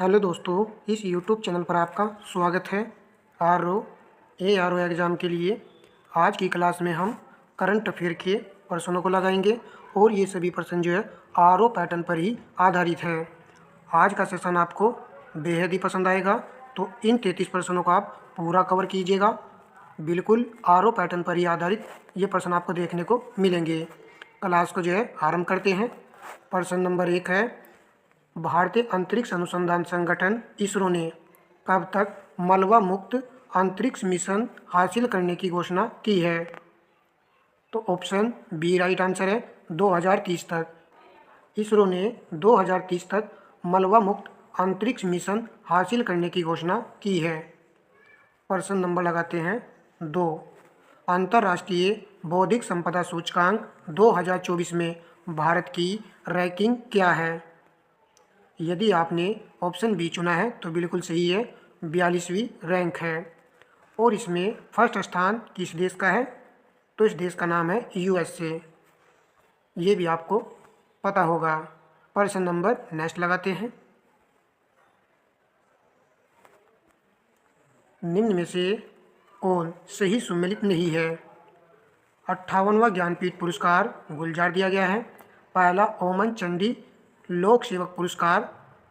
Hello दोस्तों, इस YouTube channel पर आपका स्वागत है। आर ओ एग्ज़ाम के लिए आज की क्लास में हम करंट अफेयर के प्रश्नों को लगाएंगे और ये सभी प्रश्न जो है आर ओ पैटर्न पर ही आधारित है। आज का सेशन आपको बेहद ही पसंद आएगा, तो इन 33 प्रश्नों को आप पूरा कवर कीजिएगा। बिल्कुल आर ओ पैटर्न पर ही आधारित ये प्रश्न आपको देखने को मिलेंगे। क्लास को जो है आरंभ करते हैं। प्रश्न नंबर 1 है, भारतीय अंतरिक्ष अनुसंधान संगठन इसरो ने कब तक मलबा मुक्त अंतरिक्ष मिशन हासिल करने की घोषणा की है? तो ऑप्शन बी राइट आंसर है, 2030 तक। इसरो ने 2030 तक मलबा मुक्त अंतरिक्ष मिशन हासिल करने की घोषणा की है। प्रश्न नंबर लगाते हैं 2, अंतर्राष्ट्रीय बौद्धिक संपदा सूचकांक 2024 में भारत की रैंकिंग क्या है? यदि आपने ऑप्शन बी चुना है तो बिल्कुल सही है, 42वीं रैंक है। और इसमें फर्स्ट स्थान किस देश का है? तो इस देश का नाम है USA। ये भी आपको पता होगा। प्रश्न नंबर नेक्स्ट लगाते हैं। निम्न में से कौन सही सुमेलित नहीं है? 58वां ज्ञानपीठ पुरस्कार गुलजार दिया गया है। पहला ओमन चंडी लोक सेवक पुरस्कार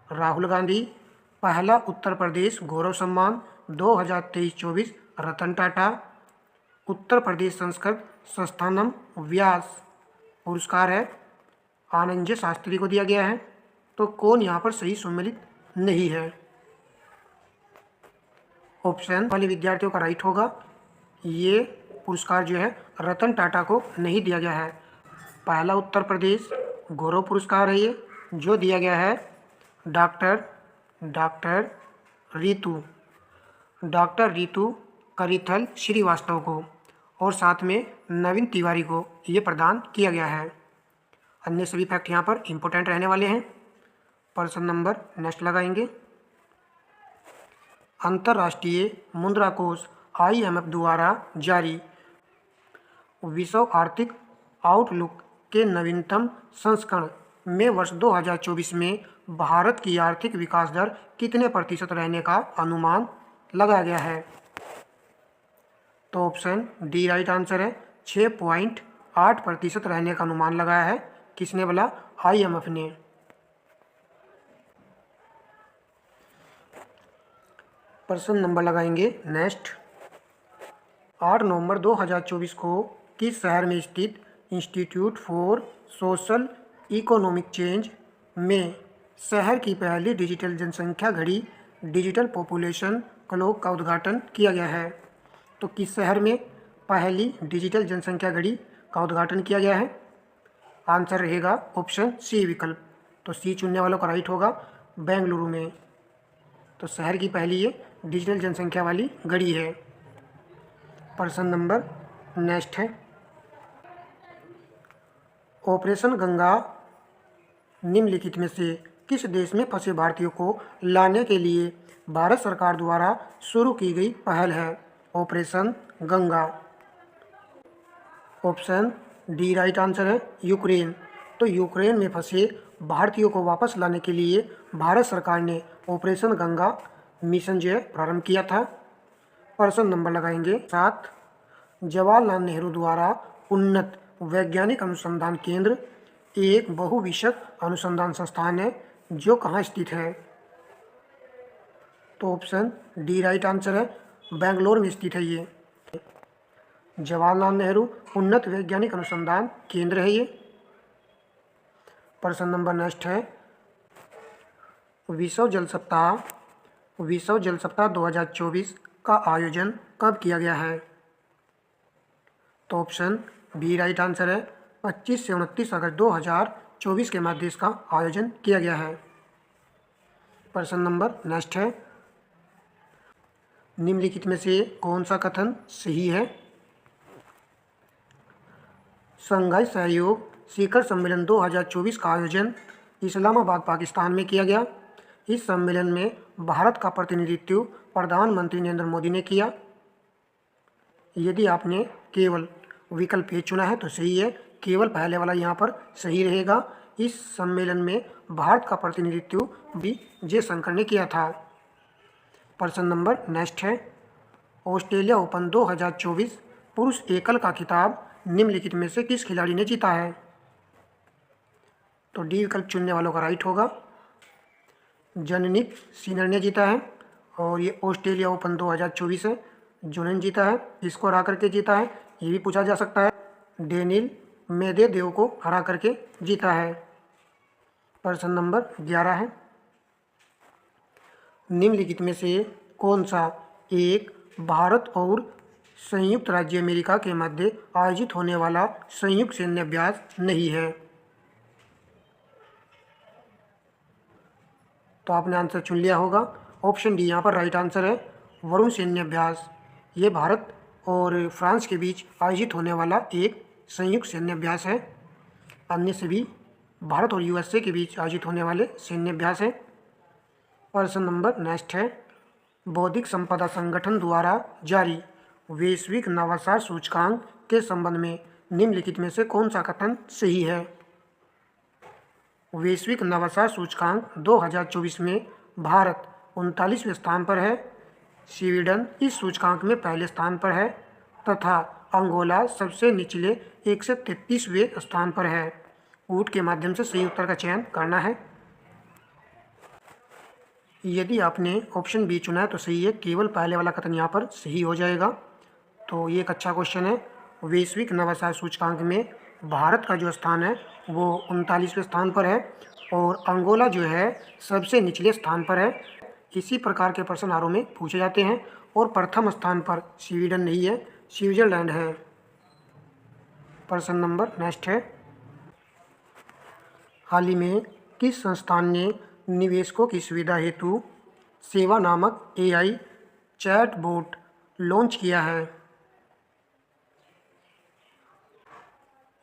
राहुल गांधी। पहला उत्तर प्रदेश गौरव सम्मान 2023-24 रतन टाटा। उत्तर प्रदेश संस्कृत संस्थानम व्यास पुरस्कार है आनंद शास्त्री को दिया गया है। तो कौन यहाँ पर सही सम्मिलित नहीं है? ऑप्शन वाले विद्यार्थियों का राइट होगा। ये पुरस्कार जो है रतन टाटा को नहीं दिया गया है। पहला उत्तर प्रदेश गौरव पुरस्कार है ये, जो दिया गया है डॉक्टर रितु करिथल श्रीवास्तव को, और साथ में नवीन तिवारी को ये प्रदान किया गया है। अन्य सभी फैक्ट यहाँ पर इम्पोर्टेंट रहने वाले हैं। प्रश्न नंबर नेक्स्ट लगाएंगे। अंतर्राष्ट्रीय मुद्रा कोष IMF द्वारा जारी विश्व आर्थिक आउटलुक के नवीनतम संस्करण में वर्ष 2024 में भारत की आर्थिक विकास दर कितने प्रतिशत रहने का अनुमान लगाया गया है? तो ऑप्शन डी राइट आंसर है, 6.8% रहने का अनुमान लगाया है। किसने बोला? IMF ने। प्रश्न नंबर लगाएंगे नेक्स्ट। 8 नवंबर 2024 को किस शहर में स्थित institute for social economic change में शहर की पहली डिजिटल जनसंख्या घड़ी डिजिटल पॉपुलेशन क्लॉक का उद्घाटन किया गया है? तो किस शहर में पहली डिजिटल जनसंख्या घड़ी का उद्घाटन किया गया है? आंसर रहेगा ऑप्शन सी विकल्प। तो सी चुनने वालों का राइट होगा, बेंगलुरु में। तो शहर की पहली ये डिजिटल जनसंख्या वाली घड़ी है। प्रश्न नंबर नेक्स्ट है। ऑपरेशन गंगा निम्नलिखित में से किस देश में फंसे भारतीयों को लाने के लिए भारत सरकार द्वारा शुरू की गई पहल है? Operation Ganga. Option D right answer है, यूक्रेन। तो यूक्रेन में फंसे भारतीयों को वापस लाने के लिए भारत सरकार ने ऑपरेशन गंगा मिशन जो है प्रारंभ किया था। प्रश्न नंबर लगाएंगे 7, जवाहरलाल नेहरू द्वारा उन्नत वैज्ञानिक अनुसंधान केंद्र एक बहुविषयक अनुसंधान संस्थान है जो कहाँ स्थित है? तो ऑप्शन डी राइट आंसर है, बेंगलोर में स्थित है ये। जवाहरलाल नेहरू उन्नत वैज्ञानिक अनुसंधान केंद्र है ये। प्रश्न नंबर नेक्स्ट है। विश्व जल सप्ताह 2024 का आयोजन कब किया गया है? तो ऑप्शन बी राइट आंसर है, 25 से 29 अगस्त 2024 के मध्य इसका आयोजन किया गया है। प्रश्न नंबर नेक्स्ट है। निम्नलिखित में से कौन सा कथन सही है? शंघाई सहयोग शिखर सम्मेलन 2024 का आयोजन इस्लामाबाद पाकिस्तान में किया गया। इस सम्मेलन में भारत का प्रतिनिधित्व प्रधानमंत्री नरेंद्र मोदी ने किया। यदि आपने केवल विकल्प ए चुना है तो सही है, केवल पहले वाला यहाँ पर सही रहेगा। इस सम्मेलन में भारत का प्रतिनिधित्व भी जयशंकर ने किया था। प्रश्न नंबर नेक्स्ट है, ऑस्ट्रेलिया ओपन 2024 पुरुष एकल का खिताब निम्नलिखित में से किस खिलाड़ी ने जीता है? तो डी विकल्प चुनने वालों का राइट होगा। जनिक सिनर ने जीता है और ये ऑस्ट्रेलिया ओपन 2024 है, जिन्होंने जीता है। इसको हरा करके जीता है, ये भी पूछा जा सकता है। डेनिल मेदवेदेव को हरा करके जीता है। प्रश्न नंबर 11 है, निम्नलिखित में से कौन सा एक भारत और संयुक्त राज्य अमेरिका के मध्य आयोजित होने वाला संयुक्त सैन्य अभ्यास नहीं है? तो आपने आंसर चुन लिया होगा। ऑप्शन डी यहाँ पर राइट आंसर है, वरुण सैन्य अभ्यास। ये भारत और फ्रांस के बीच आयोजित होने वाला एक संयुक्त सैन्य अभ्यास है। अन्य सभी भारत और यूएसए के बीच आयोजित होने वाले सैन्य अभ्यास हैं। प्रश्न नंबर नेक्स्ट है, बौद्धिक संपदा संगठन द्वारा जारी वैश्विक नवाचार सूचकांक के संबंध में निम्नलिखित में से कौन सा कथन सही है? वैश्विक नवाचार सूचकांक 2024 में भारत 39वें स्थान पर है, स्वीडन इस सूचकांक में पहले स्थान पर है तथा अंगोला सबसे निचले 133वें स्थान पर है। ऊँट के माध्यम से सही उत्तर का चयन करना है। यदि आपने ऑप्शन बी चुना है तो सही है, केवल पहले वाला कथन यहाँ पर सही हो जाएगा। तो ये एक अच्छा क्वेश्चन है। वैश्विक नवाचार सूचकांक में भारत का जो स्थान है वो 39वें स्थान पर है और अंगोला जो है सबसे निचले स्थान पर है। इसी प्रकार के प्रश्न आर में पूछे जाते हैं और प्रथम स्थान पर स्वीडन नहीं है, स्विट्जरलैंड है। प्रश्न नंबर नेक्स्ट है, हाल ही में किस संस्थान ने निवेशकों की सुविधा हेतु सेवा नामक AI चैटबॉट लॉन्च किया है?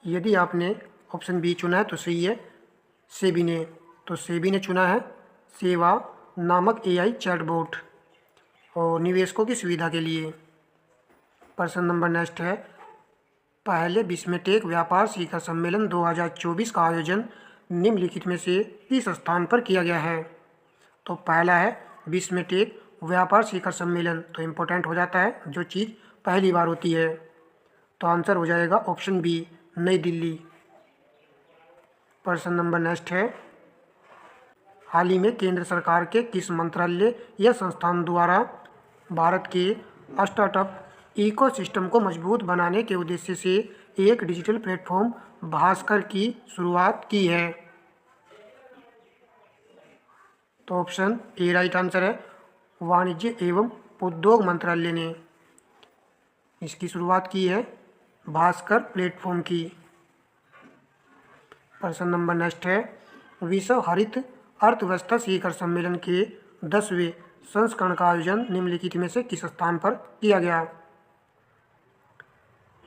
यदि आपने ऑप्शन बी चुना है तो सही है, सेबी ने। तो सेबी ने चुना है सेवा नामक AI चैटबॉट और निवेशकों की सुविधा के लिए। प्रश्न नंबर नेक्स्ट है, पहले विस्मटेक व्यापार शिखर सम्मेलन 2024 का आयोजन निम्नलिखित में से किस स्थान पर किया गया है? तो पहला है विस्मटेक व्यापार शिखर सम्मेलन, तो इम्पोर्टेंट हो जाता है जो चीज़ पहली बार होती है। तो आंसर हो जाएगा ऑप्शन बी, नई दिल्ली। प्रश्न नंबर नेक्स्ट है, हाल ही में केंद्र सरकार के किस मंत्रालय या संस्थान द्वारा भारत के स्टार्टअप इकोसिस्टम को मजबूत बनाने के उद्देश्य से एक डिजिटल प्लेटफॉर्म भास्कर की शुरुआत की है? तो ऑप्शन ए राइट आंसर है, वाणिज्य एवं उद्योग मंत्रालय ने इसकी शुरुआत की है, भास्कर प्लेटफॉर्म की। प्रश्न नंबर नेक्स्ट है, विश्व हरित अर्थव्यवस्था शिखर सम्मेलन के 10वें संस्करण का आयोजन निम्नलिखित में से किस स्थान पर किया गया?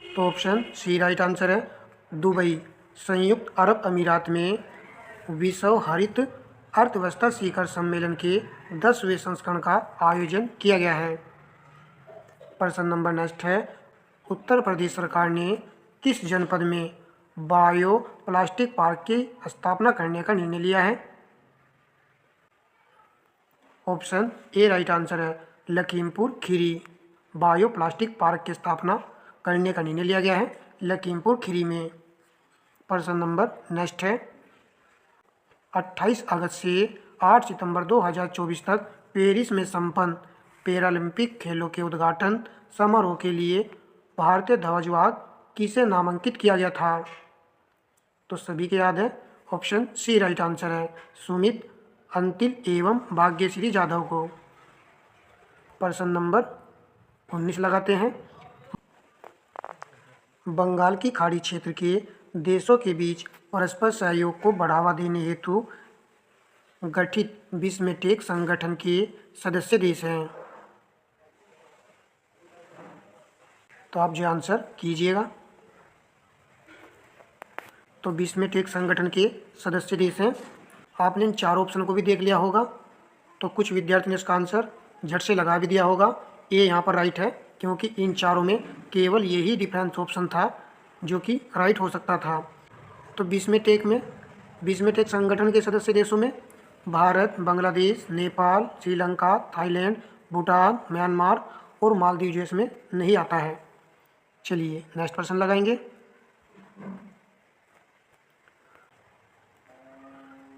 तो ऑप्शन सी राइट आंसर है, दुबई, संयुक्त अरब अमीरात में विश्व हरित अर्थव्यवस्था शिखर सम्मेलन के 10वें संस्करण का आयोजन किया गया है। प्रश्न नंबर नेक्स्ट है, उत्तर प्रदेश सरकार ने किस जनपद में बायो प्लास्टिक पार्क की स्थापना करने का निर्णय लिया है? ऑप्शन ए राइट आंसर है, Lakhimpur Kheri. Bio plastic park की स्थापना करने का निर्णय लिया गया है लखीमपुर खीरी में। प्रश्न नंबर नेक्स्ट है, 28 अगस्त से 8 सितंबर 2024 तक पेरिस में संपन्न पैरालंपिक खेलों के उद्घाटन समारोह के लिए भारतीय ध्वजवाहक किसे नामांकित किया गया था? तो सभी को याद है, ऑप्शन सी राइट आंसर है, सुमित अंतिल एवं भाग्यश्री जाधव को। प्रश्न नंबर 19 लगाते हैं, बंगाल की खाड़ी क्षेत्र के देशों के बीच परस्पर सहयोग को बढ़ावा देने हेतु गठित विस्मटेक संगठन के सदस्य देश हैं? तो आप जो आंसर कीजिएगा। तो विस्मटेक संगठन के सदस्य देश हैं। आपने इन चारों ऑप्शन को भी देख लिया होगा, तो कुछ विद्यार्थी ने इसका आंसर झट से लगा भी दिया होगा। ये यहाँ पर राइट है, क्योंकि इन चारों में केवल यही डिफरेंस ऑप्शन था जो कि राइट हो सकता था। तो 20वें टेक संगठन के सदस्य देशों में भारत, बांग्लादेश, नेपाल, श्रीलंका, थाईलैंड, भूटान, म्यांमार और मालदीव जो इसमें नहीं आता है। चलिए नेक्स्ट प्रश्न लगाएंगे।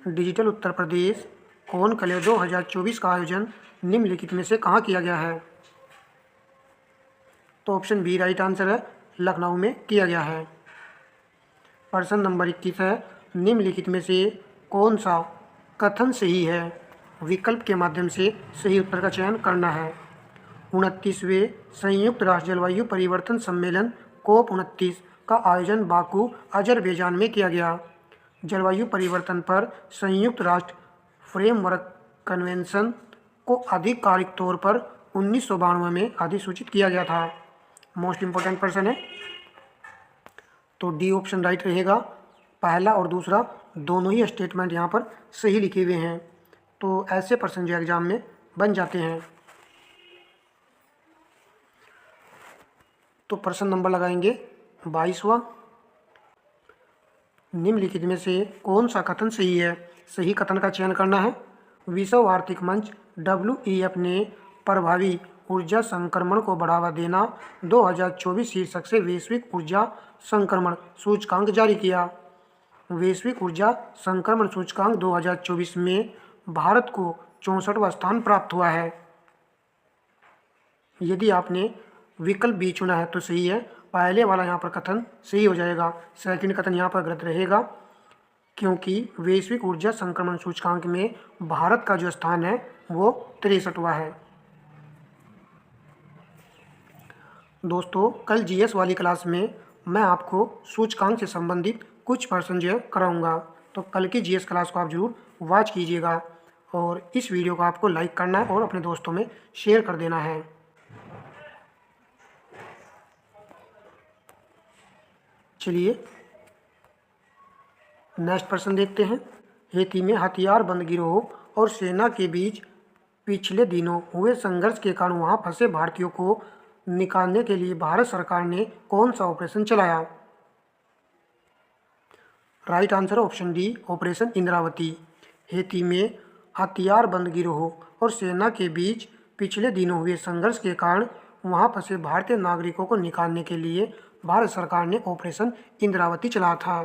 डिजिटल उत्तर प्रदेश कॉनक्लेव 2024 का आयोजन निम्नलिखित में से कहाँ किया गया है? तो ऑप्शन बी राइट आंसर है, लखनऊ में किया गया है। प्रश्न नंबर 21 है, निम्नलिखित में से कौन सा कथन सही है? विकल्प के माध्यम से सही उत्तर का चयन करना है। 29वें संयुक्त राष्ट्र जलवायु परिवर्तन सम्मेलन COP29 का आयोजन बाकू, अजरबैजान में किया गया। जलवायु परिवर्तन पर संयुक्त राष्ट्र फ्रेमवर्क कन्वेंशन को आधिकारिक तौर पर 1992 में अधिसूचित किया गया था। मोस्ट इम्पोर्टेंट प्रश्न है, तो डी ऑप्शन राइट रहेगा। पहला और दूसरा दोनों ही स्टेटमेंट यहाँ पर सही लिखे हुए हैं, तो ऐसे प्रश्न जो एग्जाम में बन जाते हैं। तो प्रश्न नंबर लगाएंगे 22वां, निम्नलिखित में से कौन सा कथन सही है? सही कथन का चयन करना है। विश्व आर्थिक मंच WEF ने प्रभावी ऊर्जा संक्रमण को बढ़ावा देना 2024 शीर्षक से वैश्विक ऊर्जा संक्रमण सूचकांक जारी किया। वैश्विक ऊर्जा संक्रमण सूचकांक 2024 में भारत को 64वां स्थान प्राप्त हुआ है। यदि आपने विकल्प बी चुना है तो सही है, पहले वाला यहाँ पर कथन सही हो जाएगा, सेकंड कथन यहाँ पर गलत रहेगा, क्योंकि वैश्विक ऊर्जा संक्रमण सूचकांक में भारत का जो स्थान है वो 63वां है। दोस्तों कल GS वाली क्लास में मैं आपको सूचकांक से संबंधित कुछ प्रश्न जो कराऊंगा, तो कल की GS क्लास को आप जरूर वॉच कीजिएगा और इस वीडियो को आपको लाइक करना है और अपने दोस्तों में शेयर कर देना है। चलिए नेक्स्ट प्रश्न देखते हैं। हेती में हथियारबंद गिरोह और सेना के बीच पिछले दिनों हुए संघर्ष के कारण वहां फंसे भारतीयों को निकालने के लिए भारत सरकार ने कौन सा ऑपरेशन चलाया? Right answer option D, operation Indravati. Haiti में हथियारबंद गिरोह और सेना के बीच पिछले दिनों हुए संघर्ष के कारण वहां फंसे भारतीय नागरिकों को निकालने के लिए भारत सरकार ने ऑपरेशन इंद्रावती चलाया था।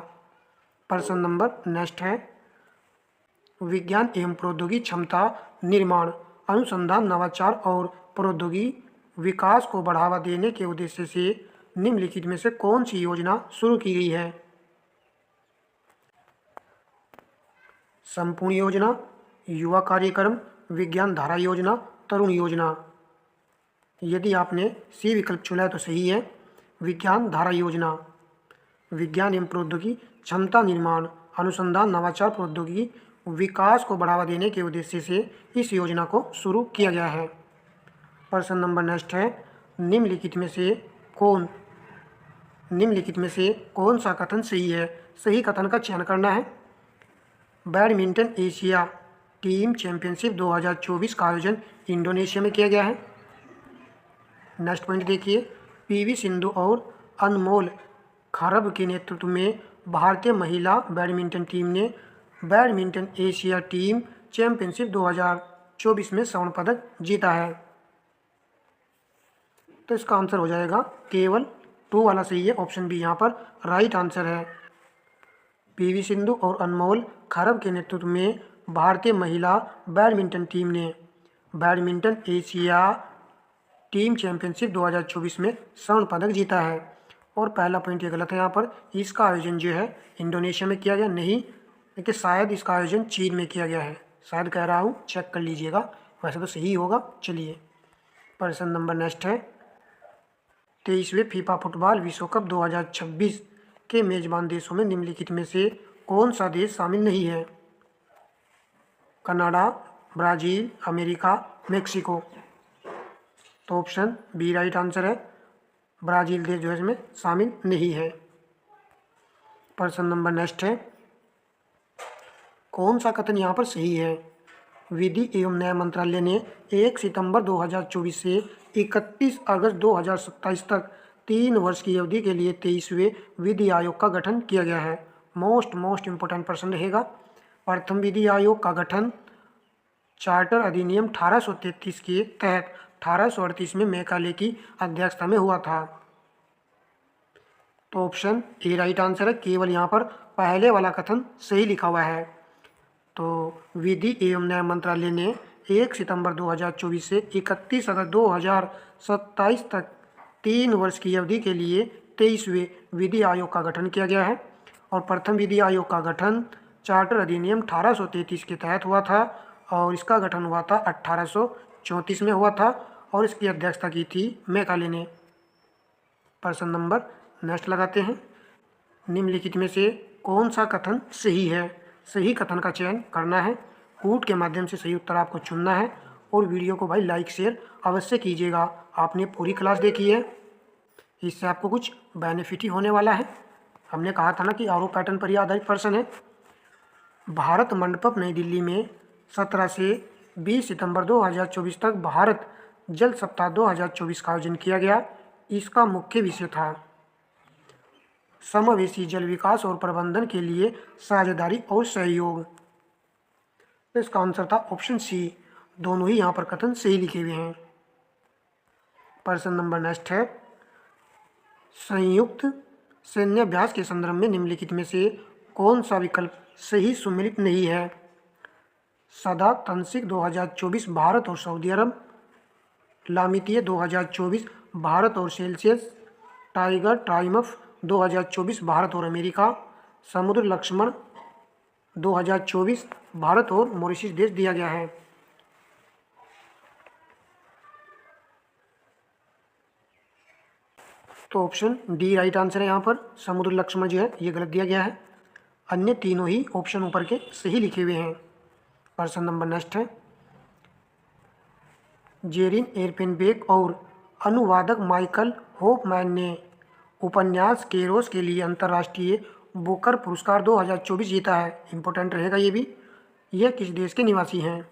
प्रश्न नंबर नेक्स्ट है, विज्ञान एवं प्रौद्योगिकी क्षमता निर्माण, अनुसंधान, नवाचार और प्रौद्योगिकी विकास को बढ़ावा देने के उद्देश्य से निम्नलिखित में से कौन सी योजना शुरू की गई है? संपूर्ण योजना, युवा कार्यक्रम, विज्ञान धारा योजना, तरुण योजना। यदि आपने सी विकल्प चुना है तो सही है, विज्ञान धारा योजना। विज्ञान एवं प्रौद्योगिकी क्षमता निर्माण, अनुसंधान, नवाचार, प्रौद्योगिकी विकास को बढ़ावा देने के उद्देश्य से इस योजना को शुरू किया गया है। प्रश्न नंबर नेक्स्ट है, निम्नलिखित में से कौन सा कथन सही है? सही कथन का चयन करना है। बैडमिंटन एशिया टीम चैंपियनशिप 2024 का आयोजन इंडोनेशिया में किया गया है। नेक्स्ट पॉइंट देखिए, PV सिंधु और अनमोल खरब के नेतृत्व में भारतीय महिला बैडमिंटन टीम ने बैडमिंटन एशिया टीम चैंपियनशिप 2024 में स्वर्ण पदक जीता है। तो इसका आंसर हो जाएगा केवल 2 वाला सही है, ऑप्शन बी यहाँ पर राइट आंसर है। PV सिंधु और अनमोल खरब के नेतृत्व में भारतीय महिला बैडमिंटन टीम ने बैडमिंटन एशिया टीम चैंपियनशिप 2024 में स्वर्ण पदक जीता है। और पहला पॉइंट ये गलत है यहाँ पर, इसका आयोजन जो है इंडोनेशिया में किया गया नहीं, लेकिन शायद इसका आयोजन चीन में किया गया है, शायद कह रहा हूँ, चेक कर लीजिएगा, वैसे तो सही होगा। चलिए प्रश्न नंबर नेक्स्ट है, 23वें फीफा फुटबॉल विश्व कप 2026 के मेजबान देशों में निम्नलिखित में से कौन सा देश शामिल नहीं है? Canada, Brazil, America, Mexico. तो ऑप्शन बी राइट आंसर है, ब्राज़ील देश जो है इसमें शामिल नहीं है। प्रश्न नंबर नेक्स्ट है, कौन सा कथन यहाँ पर सही है? विधि एवं न्याय मंत्रालय ने 1 सितंबर 2024 से 31 अगस्त 2027 तक 3 वर्ष की अवधि के लिए 23वें विधि आयोग का गठन किया गया है। मोस्ट इम्पोर्टेंट प्रश्न रहेगा। प्रथम विधि आयोग का गठन चार्टर अधिनियम 1833 के तहत 1838 में मैकाले की अध्यक्षता में हुआ था। तो ऑप्शन ए राइट आंसर है। केवल यहाँ पर पहले वाला कथन सही लिखा हुआ है। तो विधि एवं न्याय मंत्रालय ने 1 सितंबर 2024 से 31 अगस्त 2027 तक 3 वर्ष की अवधि के लिए 23वें विधि आयोग का गठन किया गया है। और प्रथम विधि आयोग का गठन चार्टर अधिनियम 1833 के तहत हुआ था और इसका गठन हुआ था 1834 में हुआ था और इसकी अध्यक्षता की थी मैकाले ने। प्रश्न नंबर नेक्स्ट लगाते हैं। निम्नलिखित में से कौन सा कथन सही है? सही कथन का चयन करना है। कूट के माध्यम से सही उत्तर आपको चुनना है और वीडियो को भाई लाइक शेयर अवश्य कीजिएगा। आपने पूरी क्लास देखी है, इससे आपको कुछ बेनिफिट ही होने वाला है। हमने कहा था ना कि आरोप पैटर्न पर ही आधारित प्रश्न है। भारत मंडपम नई दिल्ली में 17 से 20 सितंबर 2024 तक भारत जल सप्ताह 2024 का आयोजन किया गया। इसका मुख्य विषय था समावेशी जल विकास और प्रबंधन के लिए साझेदारी और सहयोग। तो इसका आंसर था ऑप्शन सी। दोनों ही यहाँ पर कथन सही लिखे हुए हैं। प्रश्न नंबर नेक्स्ट है। संयुक्त सैन्य अभ्यास के संदर्भ में निम्नलिखित में से कौन सा विकल्प सही सुमेलित नहीं है? सदा तंसिक 2024 भारत और सऊदी अरब, लामितीय 2024 भारत और सेल्सियस, टाइगर ट्राइम्फ 2024 भारत और अमेरिका, समुद्र लक्ष्मण 2024 भारत और मॉरिशस देश दिया गया है। तो ऑप्शन डी राइट आंसर है। यहाँ पर समुद्र लक्ष्मण जो है ये गलत दिया गया है। अन्य तीनों ही ऑप्शन ऊपर के सही लिखे हुए हैं। प्रश्न नंबर नेक्स्ट है। जेरिन एयरपेनबेक और अनुवादक माइकल होफमैन ने उपन्यास केरोस के लिए अंतर्राष्ट्रीय बुकर पुरस्कार 2024 जीता है। इम्पोर्टेंट रहेगा ये भी। यह किस देश के निवासी हैं?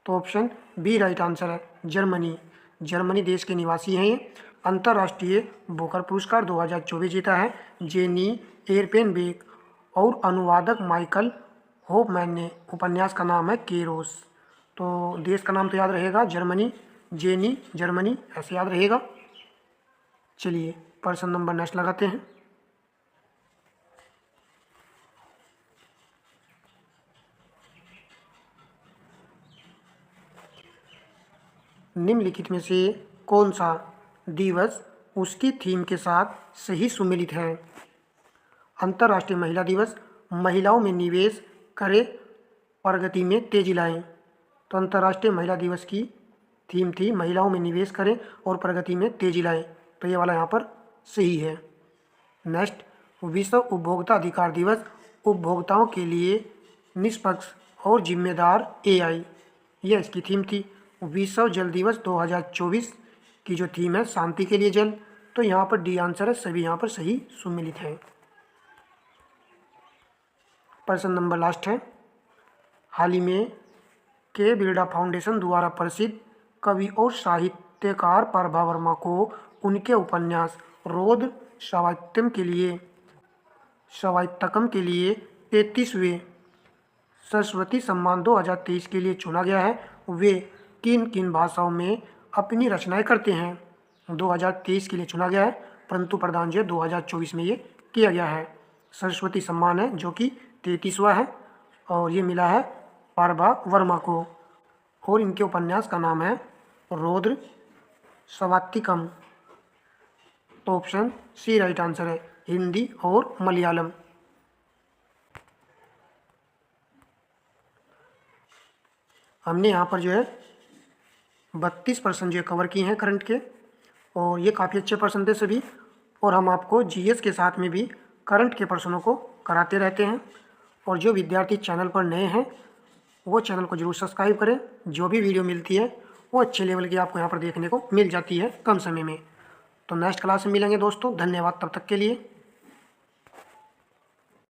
तो ऑप्शन बी राइट आंसर है। जर्मनी। जर्मनी देश के निवासी हैं ये। अंतर्राष्ट्रीय बुकर पुरस्कार 2024 जीता है। जेनी एयरपेनबेक और अनुवादक माइकल होफमैन ने। उपन्यास का नाम है केरोस। तो देश का नाम तो याद रहेगा जर्मनी, जेनी जर्मनी ऐसे याद रहेगा। चलिए प्रश्न नंबर नेक्स्ट लगाते हैं। निम्नलिखित में से कौन सा दिवस उसकी थीम के साथ सही सुमेलित है? अंतर्राष्ट्रीय महिला दिवस, महिलाओं में निवेश करें, प्रगति में तेजी लाएं। तो अंतर्राष्ट्रीय महिला दिवस की थीम थी महिलाओं में निवेश करें और प्रगति में तेजी लाएं। तो ये वाला यहाँ पर सही है। नेक्स्ट, विश्व उपभोक्ता अधिकार दिवस, उपभोक्ताओं के लिए निष्पक्ष और जिम्मेदार एआई, यह इसकी थीम थी। विश्व जल दिवस 2024 की जो थीम है शांति के लिए जल। तो यहाँ पर डी आंसर है। सभी यहाँ पर सही सुमेलित है। प्रश्न नंबर लास्ट है। हाल ही में के बिरला फाउंडेशन द्वारा प्रसिद्ध कवि और साहित्यकार प्रभा वर्मा को उनके उपन्यास रौद्र साहित्यकम के लिए 33वें सरस्वती सम्मान 2023 के लिए चुना गया है। वे किन किन भाषाओं में अपनी रचनाएं करते हैं? 2023 के लिए चुना गया है, परंतु प्रदान जो 2024 में ये किया गया है। सरस्वती सम्मान है जो कि 33वां है और ये मिला है प्रभा वर्मा को। और इनके उपन्यास का नाम है रौद्र साहित्यकम। तो ऑप्शन सी राइट आंसर है। हिंदी और मलयालम। हमने यहाँ पर जो है 32% जो कवर किए हैं करंट के और ये काफ़ी अच्छे प्रश्न थे सभी। और हम आपको जीएस के साथ में भी करंट के प्रश्नों को कराते रहते हैं। और जो विद्यार्थी चैनल पर नए हैं वो चैनल को जरूर सब्सक्राइब करें। जो भी वीडियो मिलती है वो अच्छे लेवल की आपको यहाँ पर देखने को मिल जाती है कम समय में। तो नेक्स्ट क्लास में मिलेंगे दोस्तों। धन्यवाद तब तक के लिए।